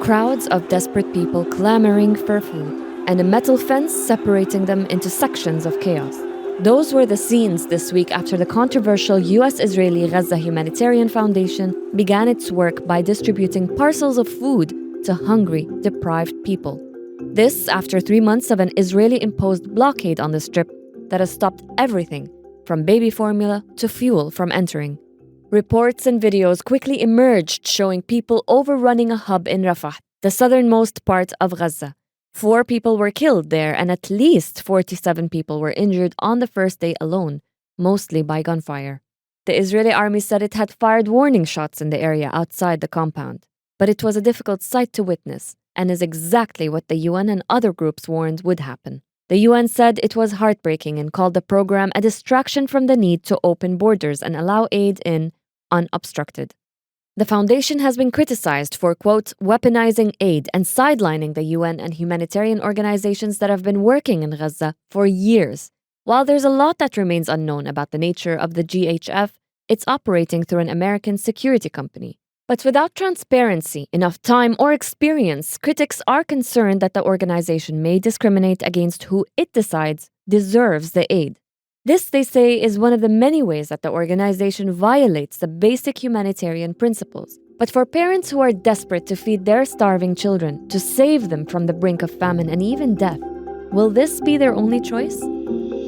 Crowds of desperate people clamoring for food, and a metal fence separating them into sections of chaos. Those were the scenes this week after the controversial US-Israeli Gaza Humanitarian Foundation began its work by distributing parcels of food to hungry, deprived people. This after 3 months of an Israeli-imposed blockade on the Strip that has stopped everything, from baby formula to fuel, from entering. Reports and videos quickly emerged showing people overrunning a hub in Rafah, the southernmost part of Gaza. 4 people were killed there, and at least 47 people were injured on the first day alone, mostly by gunfire. The Israeli army said it had fired warning shots in the area outside the compound. But it was a difficult sight to witness, and is exactly what the UN and other groups warned would happen. The UN said it was heartbreaking and called the program a distraction from the need to open borders and allow aid in unobstructed. The foundation has been criticized for, quote, weaponizing aid and sidelining the UN and humanitarian organizations that have been working in Gaza for years. While there's a lot that remains unknown about the nature of the GHF, it's operating through an American security company. But without transparency, enough time, or experience, critics are concerned that the organization may discriminate against who it decides deserves the aid. This, they say, is one of the many ways that the organization violates the basic humanitarian principles. But for parents who are desperate to feed their starving children, to save them from the brink of famine and even death, will this be their only choice?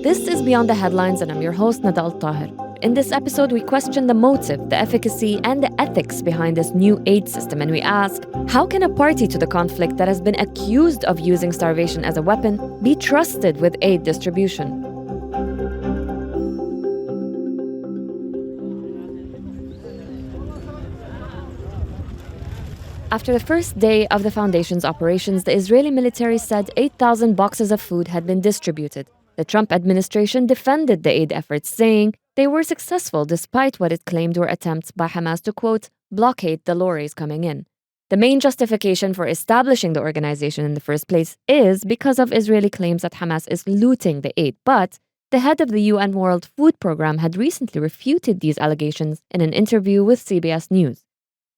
This is Beyond the Headlines, and I'm your host, Nada Al-Tahir. In this episode, we question the motive, the efficacy, and the ethics behind this new aid system, and we ask, how can a party to the conflict that has been accused of using starvation as a weapon be trusted with aid distribution? After the first day of the foundation's operations, the Israeli military said 8,000 boxes of food had been distributed. The Trump administration defended the aid efforts, saying they were successful despite what it claimed were attempts by Hamas to, quote, blockade the lorries coming in. The main justification for establishing the organization in the first place is because of Israeli claims that Hamas is looting the aid. But the head of the UN World Food Programme had recently refuted these allegations in an interview with CBS News.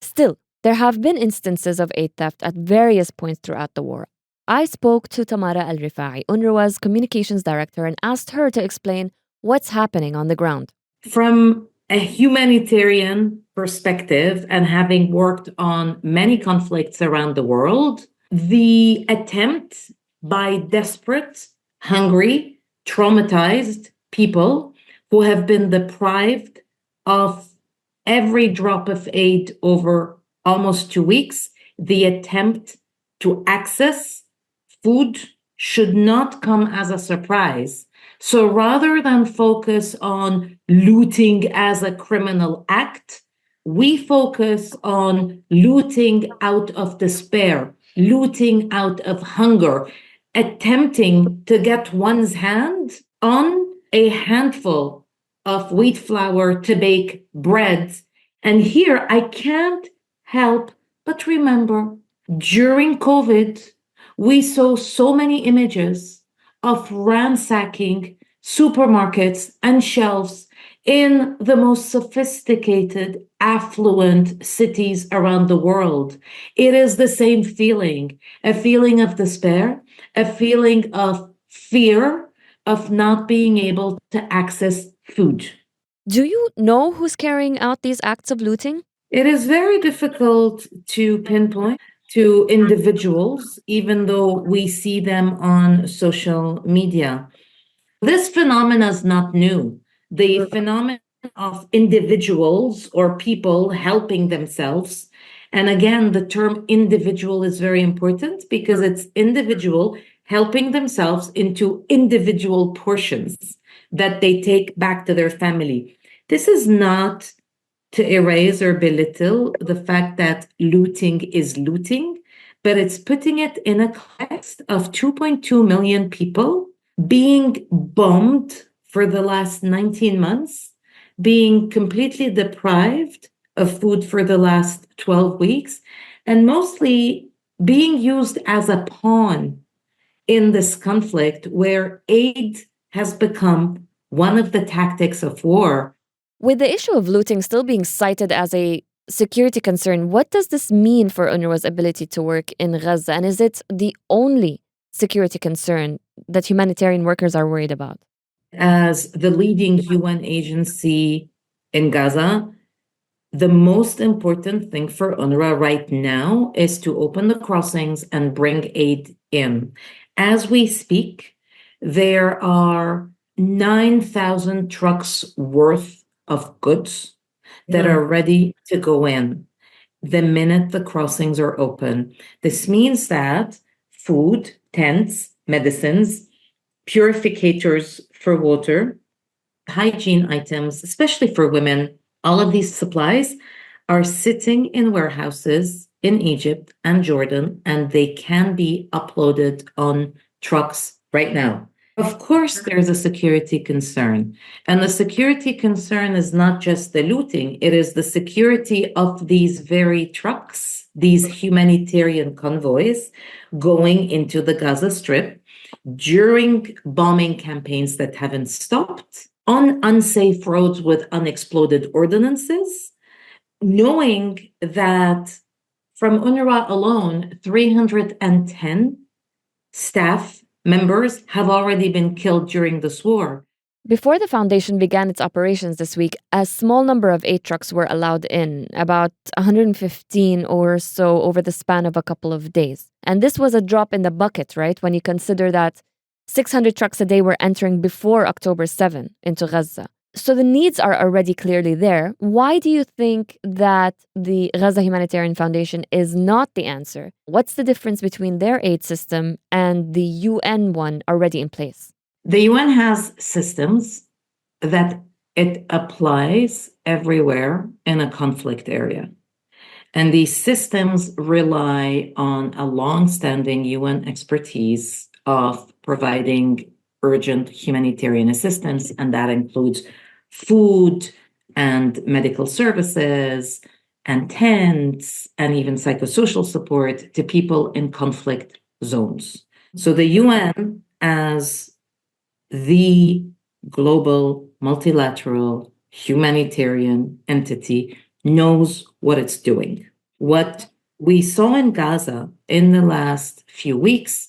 Still, there have been instances of aid theft at various points throughout the war. I spoke to Tamara Al-Rifa'i, UNRWA's communications director, and asked her to explain what's happening on the ground. From a humanitarian perspective, and having worked on many conflicts around the world, the attempt by desperate, hungry, traumatized people who have been deprived of every drop of aid over almost 2 weeks, the attempt to access food should not come as a surprise. So rather than focus on looting as a criminal act, we focus on looting out of despair, looting out of hunger, attempting to get one's hand on a handful of wheat flour to bake bread. And here I can't help but remember, during COVID, we saw so many images of ransacking supermarkets and shelves in the most sophisticated, affluent cities around the world. It is the same feeling, a feeling of despair, a feeling of fear of not being able to access food. Do you know who's carrying out these acts of looting? It is very difficult to pinpoint to individuals, even though we see them on social media. This phenomenon is not new. The phenomenon of individuals or people helping themselves. And again, the term individual is very important because it's individual helping themselves into individual portions that they take back to their family. This is not to erase or belittle the fact that looting is looting, but it's putting it in a context of 2.2 million people being bombed for the last 19 months, being completely deprived of food for the last 12 weeks, and mostly being used as a pawn in this conflict where aid has become one of the tactics of war. With the issue of looting still being cited as a security concern, what does this mean for UNRWA's ability to work in Gaza? And is it the only security concern that humanitarian workers are worried about? As the leading UN agency in Gaza, the most important thing for UNRWA right now is to open the crossings and bring aid in. As we speak, there are 9,000 trucks worth of goods that are ready to go in the minute the crossings are open. This means that food, tents, medicines, purificators for water, hygiene items, especially for women, all of these supplies are sitting in warehouses in Egypt and Jordan, and they can be uploaded on trucks right now. Of course, there's a security concern. And the security concern is not just the looting, it is the security of these very trucks, these humanitarian convoys going into the Gaza Strip during bombing campaigns that haven't stopped, on unsafe roads with unexploded ordinances, knowing that from UNRWA alone, 310 staff members have already been killed during this war. Before the foundation began its operations this week, a small number of aid trucks were allowed in, about 115 or so over the span of a couple of days. And this was a drop in the bucket, right? When you consider that 600 trucks a day were entering before October 7 into Gaza. So the needs are already clearly there. Why do you think that the Gaza Humanitarian Foundation is not the answer? What's the difference between their aid system and the UN one already in place? The UN has systems that it applies everywhere in a conflict area. And these systems rely on a long-standing UN expertise of providing urgent humanitarian assistance, and that includes food and medical services and tents and even psychosocial support to people in conflict zones. So the UN, as the global multilateral humanitarian entity, knows what it's doing. What we saw in Gaza in the last few weeks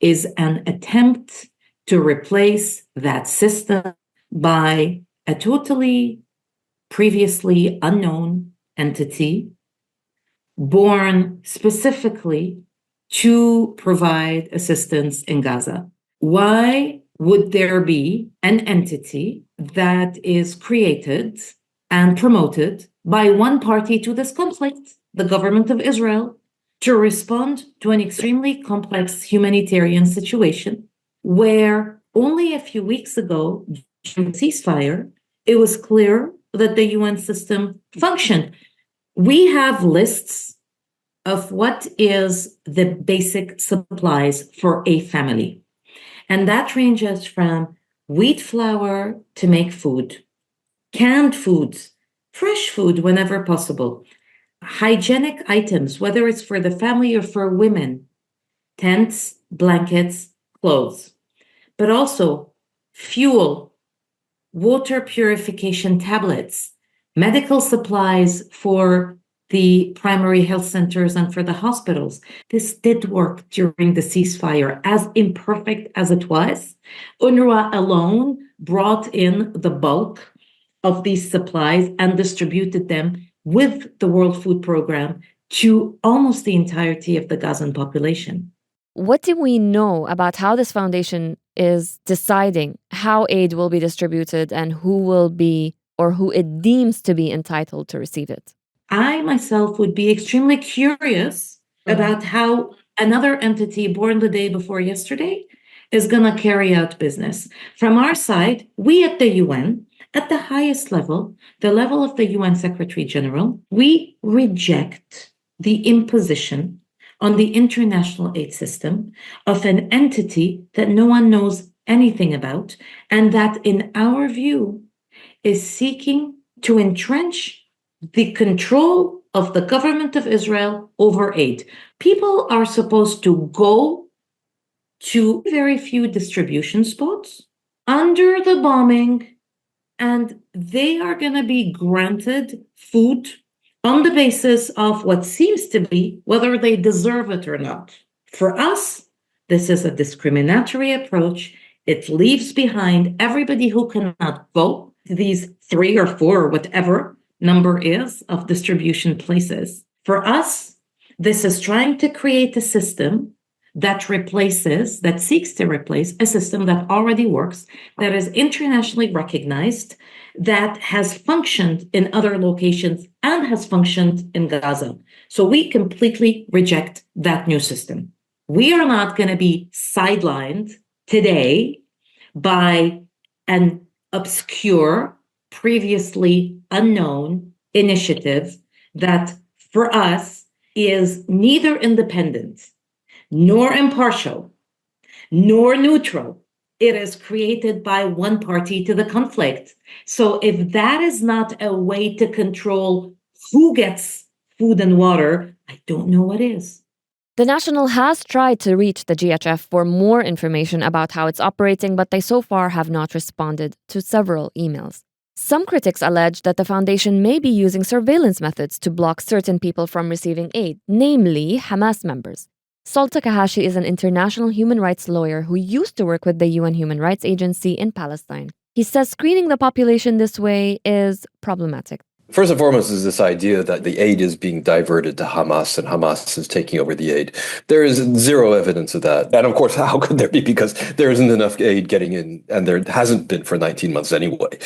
is an attempt to replace that system by a totally previously unknown entity born specifically to provide assistance in Gaza. Why would there be an entity that is created and promoted by one party to this conflict, the government of Israel, to respond to an extremely complex humanitarian situation where only a few weeks ago, during the ceasefire, it was clear that the UN system functioned? We have lists of what is the basic supplies for a family. And that ranges from wheat flour to make food, canned foods, fresh food whenever possible, hygienic items, whether it's for the family or for women, tents, blankets, clothes, but also fuel, water purification tablets, medical supplies for the primary health centers and for the hospitals. This did work during the ceasefire, as imperfect as it was. UNRWA alone brought in the bulk of these supplies and distributed them with the World Food Program to almost the entirety of the Gazan population. What do we know about how this foundation is deciding how aid will be distributed and who will be, or who it deems to be, entitled to receive it? I myself would be extremely curious about how another entity born the day before yesterday is going to carry out business. From our side, we at the UN, at the highest level, the level of the UN Secretary General, we reject the imposition on the international aid system of an entity that no one knows anything about, and that, in our view, is seeking to entrench the control of the government of Israel over aid. People are supposed to go to very few distribution spots under the bombing, and they are going to be granted food on the basis of what seems to be whether they deserve it or not. For us, this is a discriminatory approach. It leaves behind everybody who cannot vote, these 3 or 4 or whatever number is of distribution places. For us, this is trying to create a system that seeks to replace a system that already works, that is internationally recognized, that has functioned in other locations and has functioned in Gaza. So we completely reject that new system. We are not going to be sidelined today by an obscure, previously unknown initiative that for us is neither independent, nor impartial, nor neutral. It is created by one party to the conflict. So if that is not a way to control who gets food and water, I don't know what is. The National has tried to reach the GHF for more information about how it's operating, but they so far have not responded to several emails. Some critics allege that the foundation may be using surveillance methods to block certain people from receiving aid, namely Hamas members. Sol Takahashi is an international human rights lawyer who used to work with the UN Human Rights Agency in Palestine. He says screening the population this way is problematic. First and foremost is this idea that the aid is being diverted to Hamas and Hamas is taking over the aid. There is zero evidence of that. And of course, how could there be? Because there isn't enough aid getting in, and there hasn't been for 19 months anyway.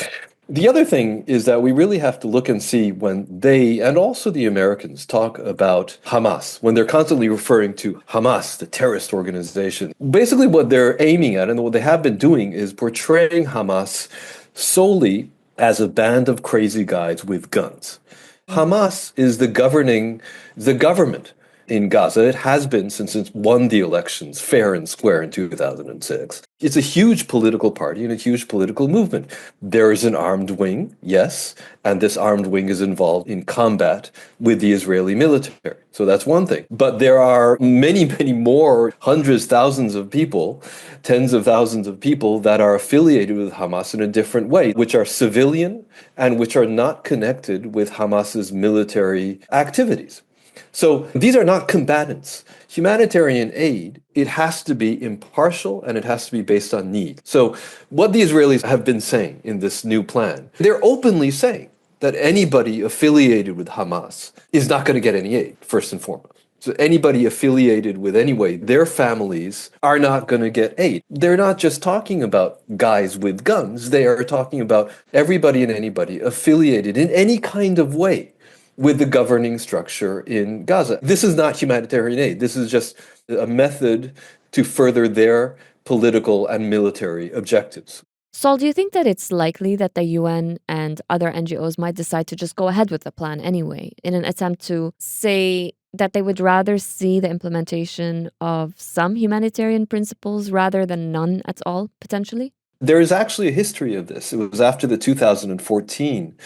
The other thing is that we really have to look and see when they, and also the Americans, talk about Hamas, when they're constantly referring to Hamas, the terrorist organization. Basically what they're aiming at, and what they have been doing, is portraying Hamas solely as a band of crazy guys with guns. Hamas is the government in Gaza. It has been since it won the elections fair and square in 2006. It's a huge political party and a huge political movement. There is an armed wing, yes, and this armed wing is involved in combat with the Israeli military. So that's one thing. But there are many, many more, hundreds, thousands of people, tens of thousands of people that are affiliated with Hamas in a different way, which are civilian and which are not connected with Hamas's military activities. So these are not combatants. Humanitarian aid, it has to be impartial and it has to be based on need. So what the Israelis have been saying in this new plan, they're openly saying that anybody affiliated with Hamas is not going to get any aid, first and foremost. So anybody affiliated with any way, their families are not going to get aid. They're not just talking about guys with guns. They are talking about everybody and anybody affiliated in any kind of way with the governing structure in Gaza. This is not humanitarian aid. This is just a method to further their political and military objectives. Sol, do you think that it's likely that the UN and other NGOs might decide to just go ahead with the plan anyway, in an attempt to say that they would rather see the implementation of some humanitarian principles rather than none at all, potentially? There is actually a history of this. It was after the 2014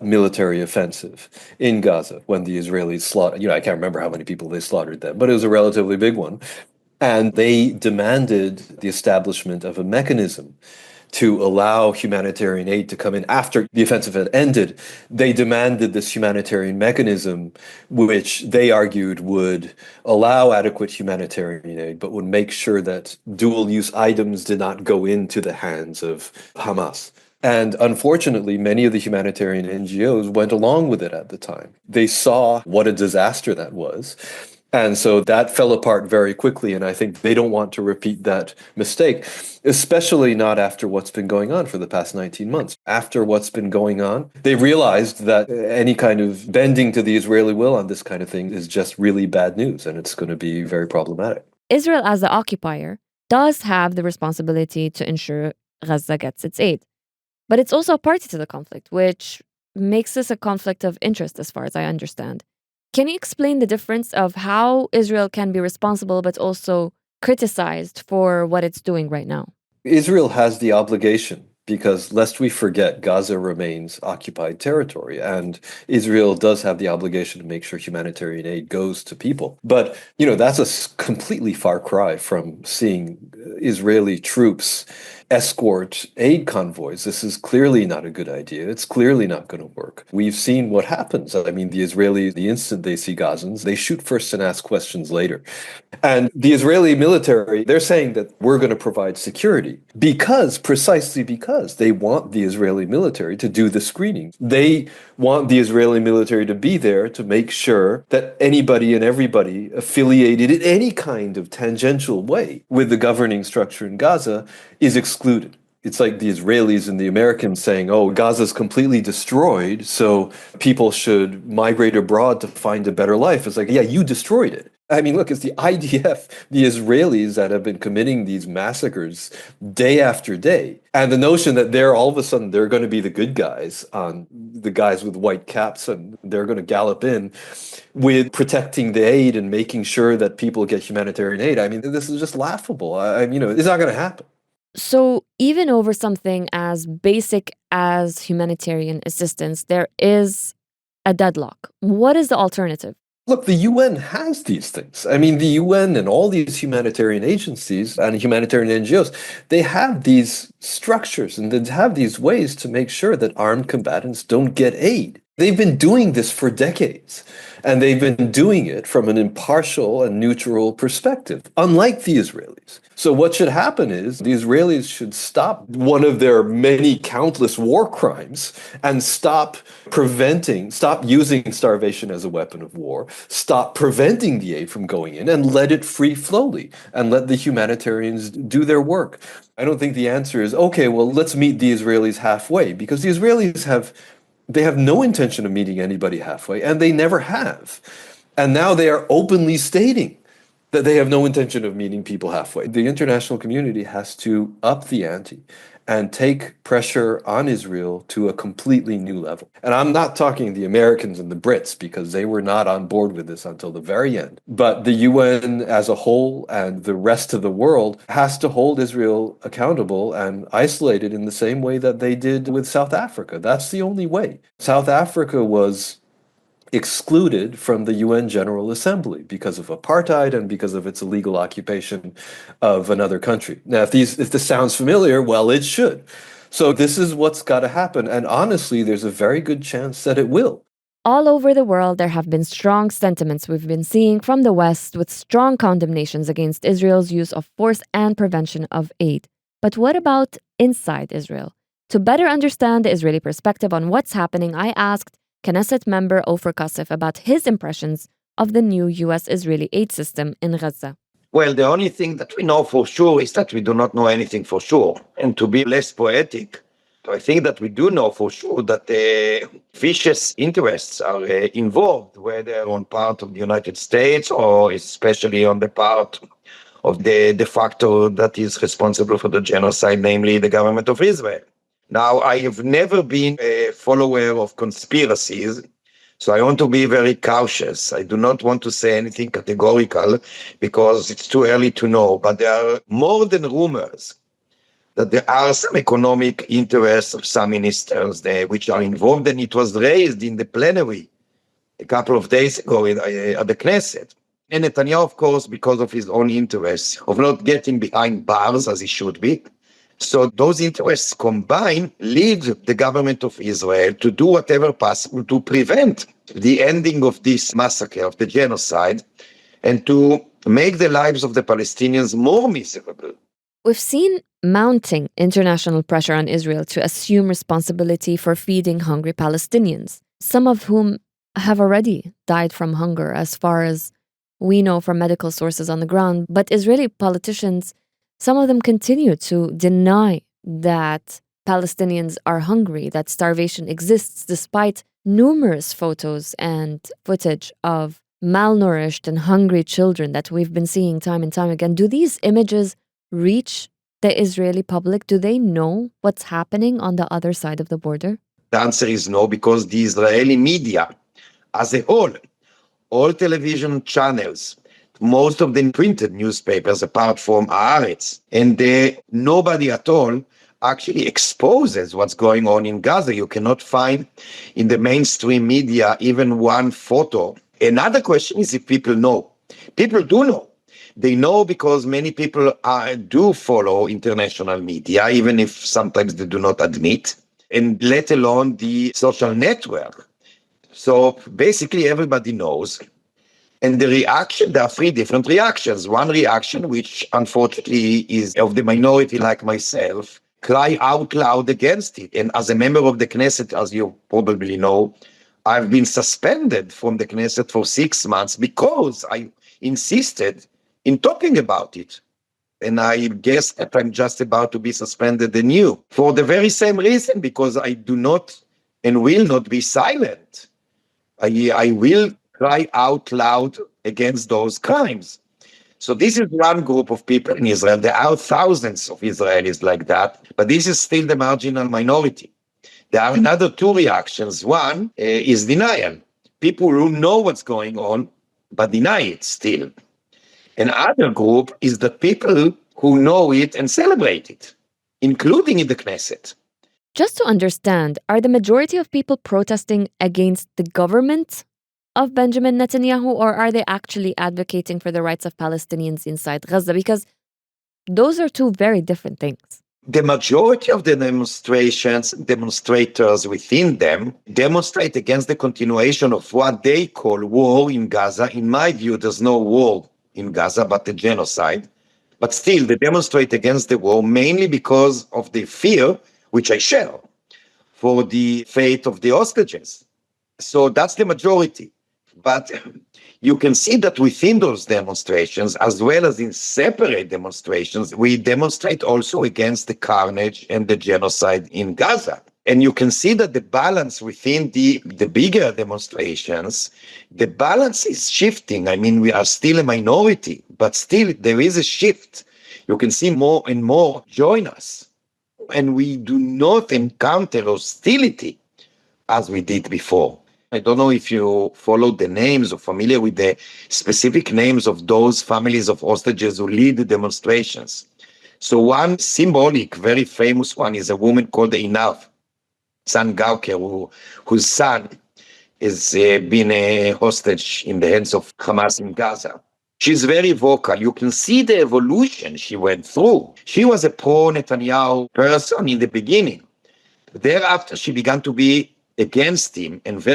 military offensive in Gaza when the Israelis slaughtered, I can't remember how many people they slaughtered then, but it was a relatively big one. And they demanded the establishment of a mechanism to allow humanitarian aid to come in after the offensive had ended. They demanded this humanitarian mechanism, which they argued would allow adequate humanitarian aid, but would make sure that dual-use items did not go into the hands of Hamas. And unfortunately, many of the humanitarian NGOs went along with it at the time. They saw what a disaster that was. And so that fell apart very quickly, and I think they don't want to repeat that mistake, especially not after what's been going on for the past 19 months. After what's been going on, they realized that any kind of bending to the Israeli will on this kind of thing is just really bad news, and it's going to be very problematic. Israel, as the occupier, does have the responsibility to ensure Gaza gets its aid. But it's also a party to the conflict, which makes this a conflict of interest as far as I understand. Can you explain the difference of how Israel can be responsible but also criticized for what it's doing right now? Israel has the obligation because, lest we forget, Gaza remains occupied territory, and Israel does have the obligation to make sure humanitarian aid goes to people. But, that's a completely far cry from seeing Israeli troops escort aid convoys. This is clearly not a good idea. It's clearly not going to work. We've seen what happens. I mean, the Israelis, the instant they see Gazans, they shoot first and ask questions later. And the Israeli military, they're saying that we're going to provide security precisely because they want the Israeli military to do the screening. They want the Israeli military to be there to make sure that anybody and everybody affiliated in any kind of tangential way with the governing structure in Gaza is excluded. It's like the Israelis and the Americans saying, oh, Gaza's completely destroyed, so people should migrate abroad to find a better life. It's like, yeah, you destroyed it. I mean, look, it's the IDF, the Israelis that have been committing these massacres day after day. And the notion that all of a sudden, they're going to be the good guys, the guys with white caps, and they're going to gallop in with protecting the aid and making sure that people get humanitarian aid. I mean, this is just laughable. It's not going to happen. So even over something as basic as humanitarian assistance, there is a deadlock. What is the alternative? Look, the UN has these things. I mean, the UN and all these humanitarian agencies and humanitarian NGOs, they have these structures and they have these ways to make sure that armed combatants don't get aid. They've been doing this for decades, and they've been doing it from an impartial and neutral perspective, unlike the Israelis. So what should happen is the Israelis should stop one of their many countless war crimes and stop using starvation as a weapon of war, stop preventing the aid from going in, and let it free flowly, and let the humanitarians do their work. I don't think the answer is, okay, well, let's meet the Israelis halfway, because the Israelis have no intention of meeting anybody halfway, and they never have. And now they are openly stating that they have no intention of meeting people halfway. The international community has to up the ante and take pressure on Israel to a completely new level. And I'm not talking the Americans and the Brits, because they were not on board with this until the very end. But the UN as a whole and the rest of the world has to hold Israel accountable and isolate it in the same way that they did with South Africa. That's the only way. South Africa was excluded from the UN General Assembly because of apartheid and because of its illegal occupation of another country. Now, if this sounds familiar, well, it should. So this is what's got to happen. And honestly, there's a very good chance that it will. All over the world, there have been strong sentiments we've been seeing from the West, with strong condemnations against Israel's use of force and prevention of aid. But what about inside Israel? To better understand the Israeli perspective on what's happening, I asked Knesset member Ofer Kasef about his impressions of the new US-Israeli aid system in Gaza. Well, the only thing that we know for sure is that we do not know anything for sure. And to be less poetic, I think that we do know for sure that vicious interests are involved, whether on part of the United States or especially on the part of the de facto that is responsible for the genocide, namely the government of Israel. Now, I have never been a follower of conspiracies, so I want to be very cautious. I do not want to say anything categorical because it's too early to know, but there are more than rumors that there are some economic interests of some ministers there which are involved, and it was raised in the plenary a couple of days ago at the Knesset. And Netanyahu, of course, because of his own interests of not getting behind bars as he should be. So those interests combined lead the government of Israel to do whatever possible to prevent the ending of this massacre, of the genocide, and to make the lives of the Palestinians more miserable. We've seen mounting international pressure on Israel to assume responsibility for feeding hungry Palestinians, some of whom have already died from hunger, as far as we know from medical sources on the ground. But Israeli politicians, some of them continue to deny that Palestinians are hungry, that starvation exists, despite numerous photos and footage of malnourished and hungry children that we've been seeing time and time again. Do these images reach the Israeli public? Do they know what's happening on the other side of the border? The answer is no, because the Israeli media as a whole, all television channels, most of the printed newspapers, apart from Haaretz, and nobody at all actually exposes what's going on in Gaza. You cannot find in the mainstream media even one photo. Another question is if people know. People do know, They know because many people do follow international media, even if sometimes they do not admit, and let alone the social network. So basically everybody knows. And the reaction, there are three different reactions. One reaction, which unfortunately is of the minority like myself, cry out loud against it. And as a member of the Knesset, as you probably know, I've been suspended from the Knesset for 6 months because I insisted in talking about it. And I guess that I'm just about to be suspended anew for the very same reason, because I do not and will not be silent. I will cry out loud against those crimes. So this is one group of people in Israel. There are thousands of Israelis like that, but this is still the marginal minority. There are another two reactions. One is denial. People who know what's going on, but deny it still. Another group is the people who know it and celebrate it, including in the Knesset. Just to understand, are the majority of people protesting against the government of Benjamin Netanyahu, or are they actually advocating for the rights of Palestinians inside Gaza? Because those are two very different things. The majority of the demonstrators within them demonstrate against the continuation of what they call war in Gaza. In my view, there's no war in Gaza, but a genocide. But still, they demonstrate against the war mainly because of the fear, which I share, for the fate of the hostages. So that's the majority. But you can see that within those demonstrations, as well as in separate demonstrations, we demonstrate also against the carnage and the genocide in Gaza. And you can see that the balance within the bigger demonstrations, the balance is shifting. I mean, we are still a minority, but still there is a shift. You can see more and more join us. And we do not encounter hostility as we did before. I don't know if you follow the names or familiar with the specific names of those families of hostages who lead the demonstrations. So one symbolic, very famous one is a woman called Einav Gauker, whose son has been a hostage in the hands of Hamas in Gaza. She's very vocal. You can see the evolution she went through. She was a pro-Netanyahu person in the beginning. Thereafter, she began to be against him and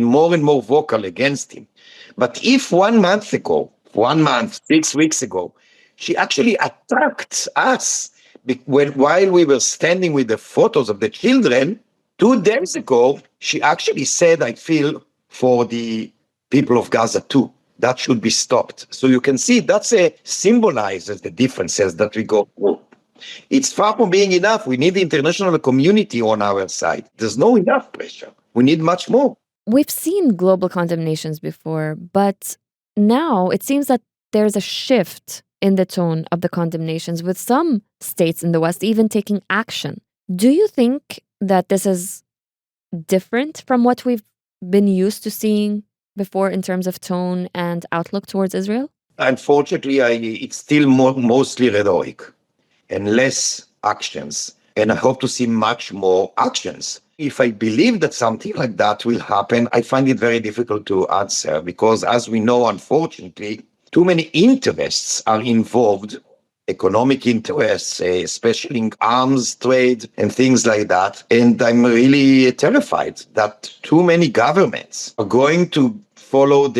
more vocal against him. But if 1 month, 6 weeks ago, she actually attacked us while we were standing with the photos of the children, 2 days ago, she actually said, I feel for the people of Gaza too. That should be stopped. So you can see that symbolizes the differences that we go through. It's far from being enough. We need the international community on our side. There's no enough pressure. We need much more. We've seen global condemnations before, but now it seems that there's a shift in the tone of the condemnations, with some states in the West even taking action. Do you think that this is different from what we've been used to seeing before in terms of tone and outlook towards Israel? Unfortunately, it's still mostly rhetoric and less actions. And I hope to see much more actions. If I believe that something like that will happen, I find it very difficult to answer because, as we know, unfortunately, too many interests are involved, economic interests, especially in arms trade and things like that. And I'm really terrified that too many governments are going to follow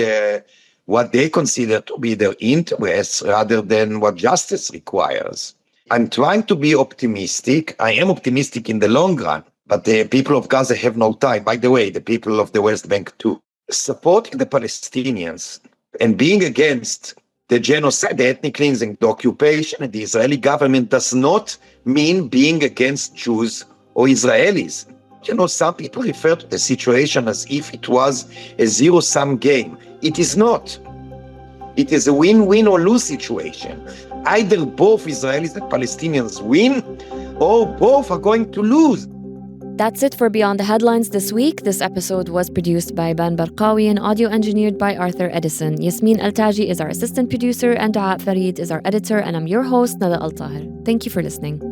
what they consider to be their interests rather than what justice requires. I'm trying to be optimistic. I am optimistic in the long run, but the people of Gaza have no time. By the way, the people of the West Bank too. Supporting the Palestinians and being against the genocide, the ethnic cleansing, the occupation, and the Israeli government does not mean being against Jews or Israelis. You know, some people refer to the situation as if it was a zero-sum game. It is not. It is a win-win or lose situation. Either both Israelis and Palestinians win, or both are going to lose. That's it for Beyond the Headlines this week. This episode was produced by Ben Barqawi and audio engineered by Arthur Edison. Yasmin Al-Taji is our assistant producer, and Dua Farid is our editor, and I'm your host, Nada Al-Tahir. Thank you for listening.